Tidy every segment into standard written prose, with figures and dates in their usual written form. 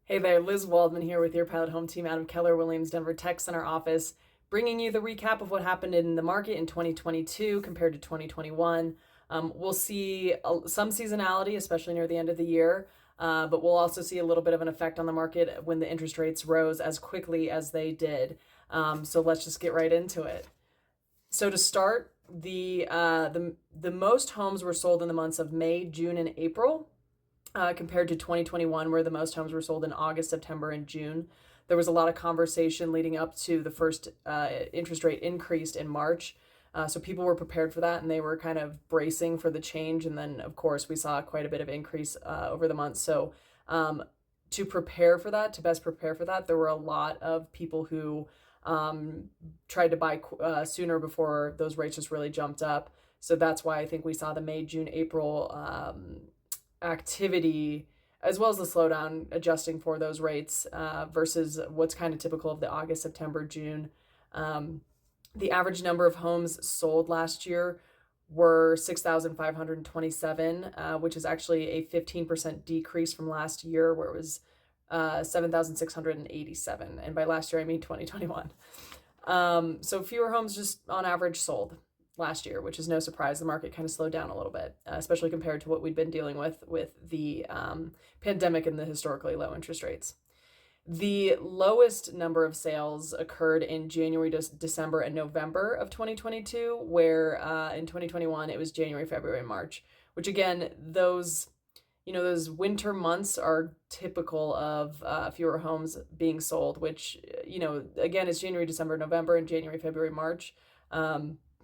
Hey there, Liz Waldman here with your Pilot Home Team out of Keller Williams Denver Tech Center office, bringing you the recap of what happened in the market in 2022 compared to 2021. We'll see some seasonality, especially near the end of the year, but we'll also see a little bit of an effect on the market when the interest rates rose as quickly as they did. So let's just get right into it. So to start, the most homes were sold in the months of May, June, and April compared to 2021, where the most homes were sold in August, September, and June. There was a lot of conversation leading up to the first interest rate increase in March. So people were prepared for that and they were kind of bracing for the change. And then, of course, we saw quite a bit of increase over the months. So to prepare for that, to best prepare for that, there were a lot of people who tried to buy sooner before those rates just really jumped up. So that's why I think we saw the May, June, April activity as well as the slowdown adjusting for those rates versus what's kind of typical of the August, September, June. The average number of homes sold last year were 6,527, which is actually a 15% decrease from last year, where it was 7,687. And by last year, I mean 2021. So fewer homes just on average sold last year, which is no surprise. The market kind of slowed down a little bit, especially compared to what we'd been dealing with the pandemic and the historically low interest rates. The lowest number of sales occurred in January, December, and November of 2022, where in 2021 it was January, February, and March, which again, those winter months are typical of fewer homes being sold, which, again, is January, December, November, and January, February, March.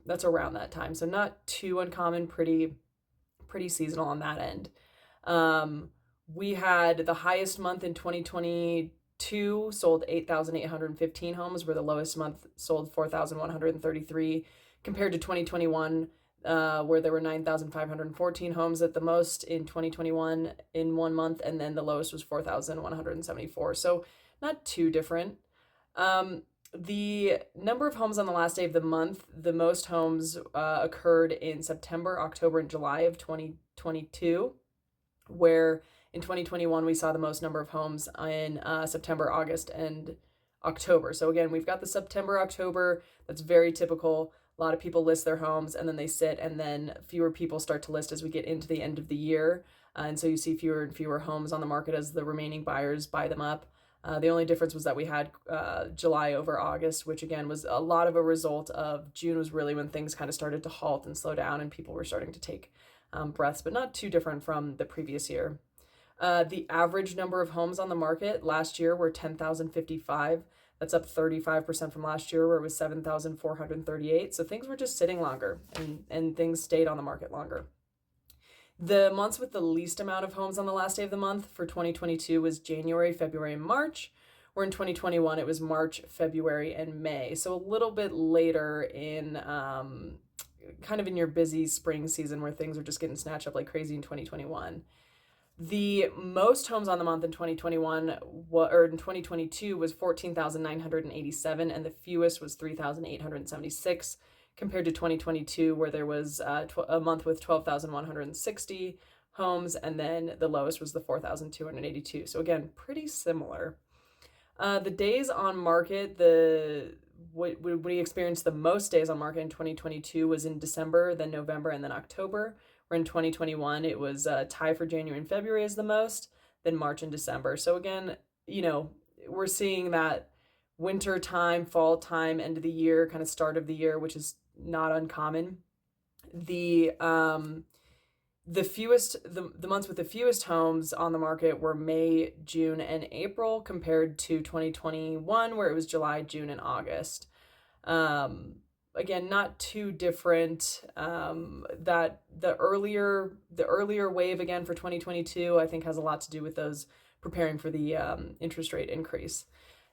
That's around that time. So not too uncommon, pretty seasonal on that end. We had the highest month in 2022 sold 8,815 homes, where the lowest month sold 4,133 compared to 2021, where there were 9,514 homes at the most in 2021 in 1 month, and then the lowest was 4,174. So not too different. The number of homes on the last day of the month, the most homes occurred in September, October, and July of 2022, where in 2021 we saw the most number of homes in September, August, and October. So again, we've got the September, October. That's very typical. A lot of people list their homes and then they sit, and then fewer people start to list as we get into the end of the year. And so you see fewer and fewer homes on the market as the remaining buyers buy them up. The only difference was that we had July over August, which again was a lot of a result of June was really when things kind of started to halt and slow down and people were starting to take breaths, but not too different from the previous year. The average number of homes on the market last year were 10,055. That's up 35% from last year, where it was 7,438. So things were just sitting longer and things stayed on the market longer. The months with the least amount of homes on the last day of the month for 2022 was January, February, and March, where in 2021 it was March, February, and May. So a little bit later in kind of in your busy spring season where things are just getting snatched up like crazy in 2021. The most homes on the month in 2021 or in 2022 was 14,987, and the fewest was 3,876 compared to 2022, where there was a month with 12,160 homes, and then the lowest was the 4,282. So again, pretty similar. The days on market, what we experienced the most days on market in 2022 was in December, then November, and then October. Where in 2021 it was tied for January and February as the most, then March and December. So again, we're seeing that winter time, fall time, end of the year, kind of start of the year, which is not uncommon. The months with the fewest homes on the market were May, June, and April compared to 2021, where it was July, June, and August. Again, not too different. That the earlier wave again for 2022, I think, has a lot to do with those preparing for the interest rate increase.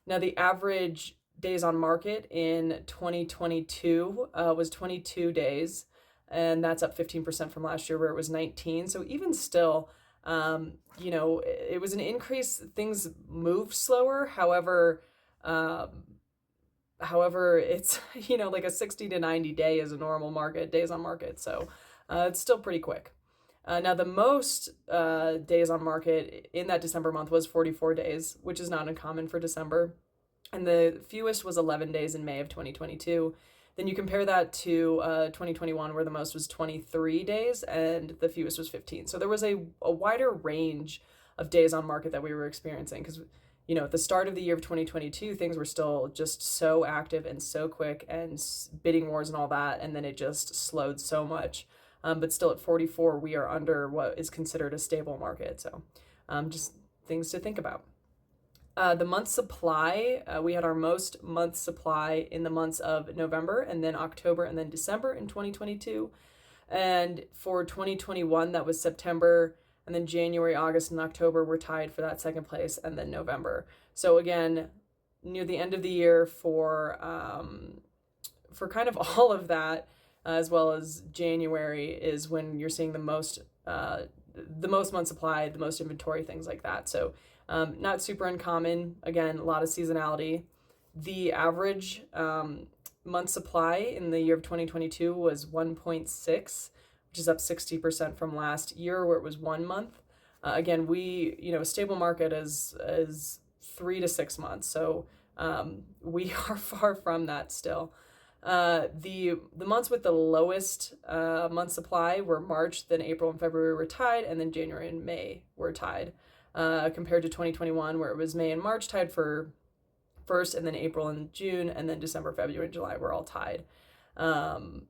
Now, the average days on market in 2022 was 22 days, and that's up 15% from last year, where it was 19. So even still, it was an increase. Things moved slower. However, it's, like a 60 to 90 day is a normal market, days on market. So it's still pretty quick. Now, the most days on market in that December month was 44 days, which is not uncommon for December. And the fewest was 11 days in May of 2022. Then you compare that to 2021, where the most was 23 days and the fewest was 15. So there was a wider range of days on market that we were experiencing because, at the start of the year of 2022, things were still just so active and so quick and bidding wars and all that. And then it just slowed so much. But still at 44, we are under what is considered a stable market. So just things to think about. The month supply, we had our most month supply in the months of November and then October and then December in 2022. And for 2021, that was September, and then January, August, and October were tied for that second place, and then November. So again, near the end of the year for kind of all of that, as well as January is when you're seeing the most month supply, the most inventory, things like that. So not super uncommon. Again, a lot of seasonality. The average month supply in the year of 2022 was 1.6, which is up 60% from last year where it was 1 month. Again, a stable market is 3 to 6 months. So we are far from that still. The months with the lowest month supply were March, then April and February were tied, and then January and May were tied. Compared to 2021, where it was May and March tied for first, and then April and June, and then December, February, and July were all tied. The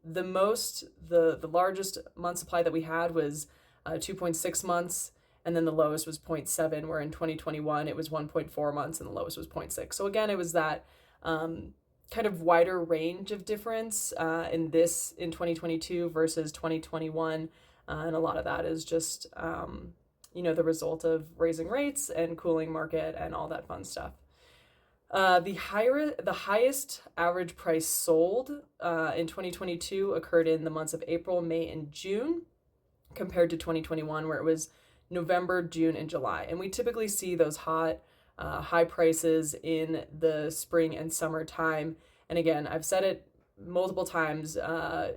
largest month supply that we had was 2.6 months, and then the lowest was 0.7, where in 2021 it was 1.4 months and the lowest was 0.6. So again, it was that kind of wider range of difference in 2022 versus 2021. And a lot of that is just, the result of raising rates and cooling market and all that fun stuff. The highest average price sold in 2022 occurred in the months of April, May, and June, compared to 2021, where it was November, June, and July. And we typically see those high prices in the spring and summer time. And again, I've said it multiple times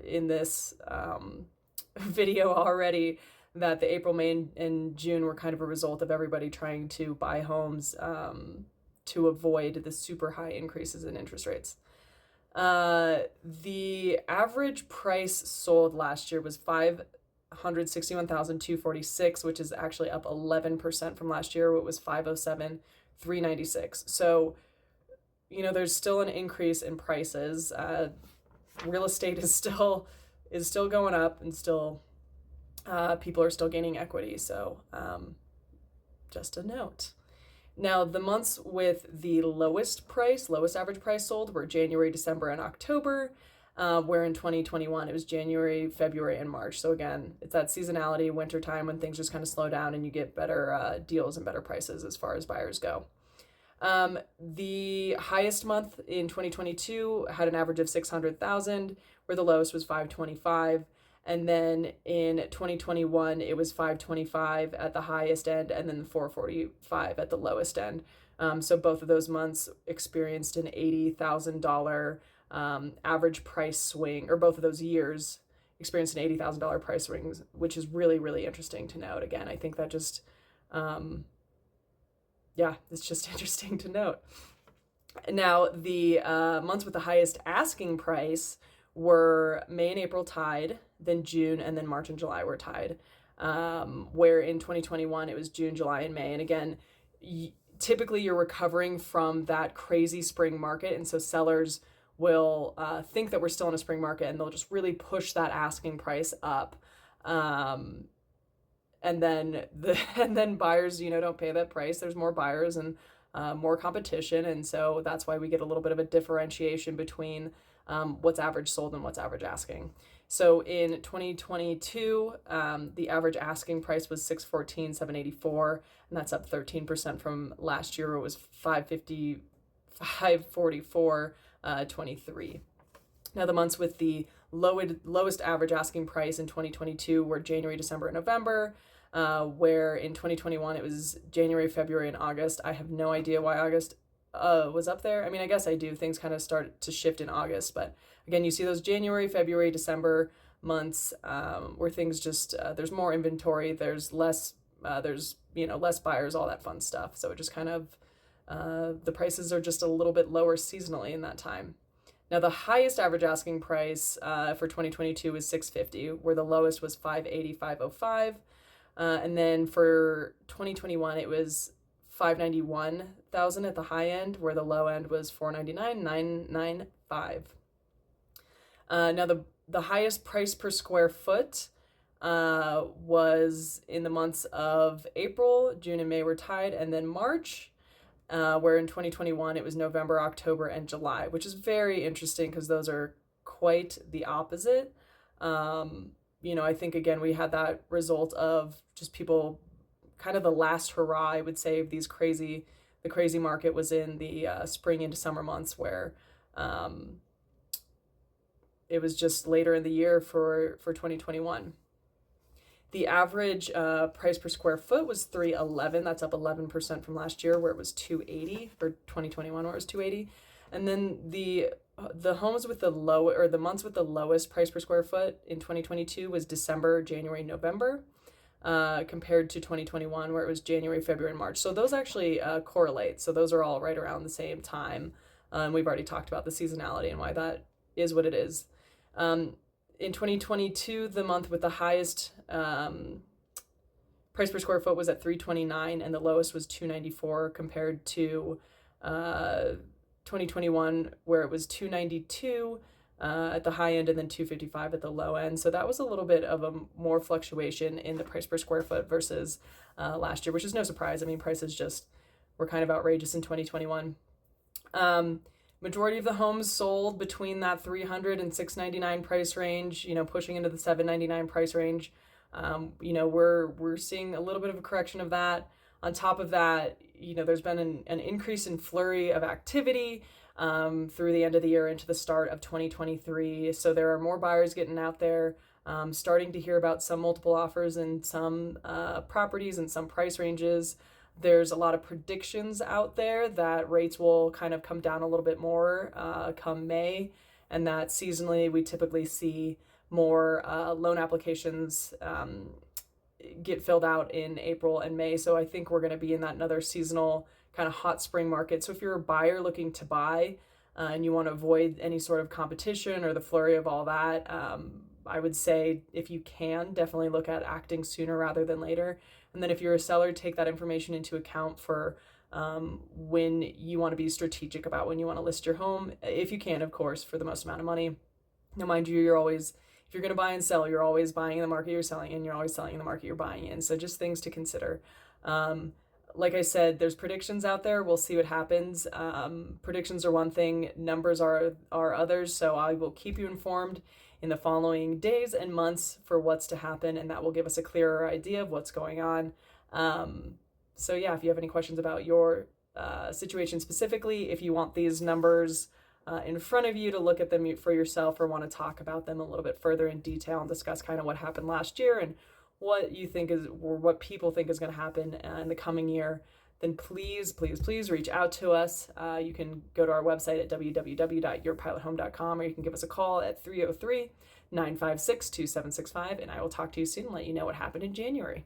in this video already that the April, May, and June were kind of a result of everybody trying to buy homes to avoid the super high increases in interest rates. The average price sold last year was $561,246, which is actually up 11% from last year. It was $507,396. So, there's still an increase in prices. Real estate is still going up, and still people are still gaining equity. So just a note. Now, the months with the lowest average price sold were January, December, and October, where in 2021 it was January, February, and March. So again, it's that seasonality, winter time, when things just kind of slow down and you get better deals and better prices as far as buyers go. The highest month in 2022 had an average of 600,000, where the lowest was 525. And then in 2021, it was 525 at the highest end, and then 445 at the lowest end. So both of those months experienced an $80,000 average price swing, or both of those years experienced an $80,000 price swing, which is really, really interesting to note. Again, I think that just, it's just interesting to note. Now, the months with the highest asking price were May and April tied, then June, and then March and July were tied, where in 2021 it was June, July, and May. And again, typically you're recovering from that crazy spring market, and so sellers will think that we're still in a spring market, and they'll just really push that asking price up, and then buyers don't pay that price. There's more buyers and more competition, and so that's why we get a little bit of a differentiation between what's average sold and what's average asking. So in 2022, the average asking price was $614,784, and that's up 13% from last year. It was $544,23. Now, the months with the lowest average asking price in 2022 were January, December, and November, where in 2021 it was January, February, and August. I have no idea why August was up there. I mean, I guess I do. Things kind of start to shift in August, but again, you see those January, February, December months where things just there's more inventory, there's less less buyers, all that fun stuff. So it just kind of the prices are just a little bit lower seasonally in that time. Now the highest average asking price for 2022 was 650, where the lowest was 580, 505. And then for 2021, it was 591,000 at the high end, where the low end was 499, 995. Now the highest price per square foot was in the months of April. June and May were tied, and then March, where in 2021 it was November, October, and July, which is very interesting because those are quite the opposite. I think again we had that result of just people kind of the last hurrah, I would say, of the crazy market was in the spring into summer months, where it was just later in the year for 2021. The average price per square foot was $311. That's up 11% from last year, where it was $280 for 2021, where it was $280. And then the homes with the the months with the lowest price per square foot in 2022 was December, January, November, compared to 2021, where it was January, February, and March. So those actually correlate. So those are all right around the same time. We've already talked about the seasonality and why that is what it is. In 2022, the month with the highest price per square foot was at $329, and the lowest was $294, compared to 2021, where it was $292 at the high end and then $255 at the low end. So that was a little bit of a more fluctuation in the price per square foot versus last year, which is no surprise. I mean, prices just were kind of outrageous in 2021. Majority of the homes sold between that $300 and $699 price range, pushing into the $799 price range. We're seeing a little bit of a correction of that. On top of that, there's been an increase in flurry of activity through the end of the year into the start of 2023. So there are more buyers getting out there, starting to hear about some multiple offers in some properties and some price ranges. There's a lot of predictions out there that rates will kind of come down a little bit more come May, and that seasonally we typically see more loan applications get filled out in April and May. So I think we're going to be in that another seasonal kind of hot spring market. So if you're a buyer looking to buy and you want to avoid any sort of competition or the flurry of all that, I would say if you can, definitely look at acting sooner rather than later. And then if you're a seller, take that information into account for when you want to be strategic about when you want to list your home, if you can, of course, for the most amount of money. Now, mind you, if you're going to buy and sell, you're always buying in the market you're selling in, you're always selling in the market you're buying in. So just things to consider. Like I said, there's predictions out there. We'll see what happens. Predictions are one thing, numbers are others. So I will keep you informed in the following days and months for what's to happen, and that will give us a clearer idea of what's going on. So yeah, if you have any questions about your situation specifically, if you want these numbers in front of you to look at them for yourself, or want to talk about them a little bit further in detail and discuss kind of what happened last year and what you think is, or what people think is going to happen in the coming year, then please reach out to us. You can go to our website at www.yourpilothome.com, or you can give us a call at 303-956-2765, and I will talk to you soon and let you know what happened in January.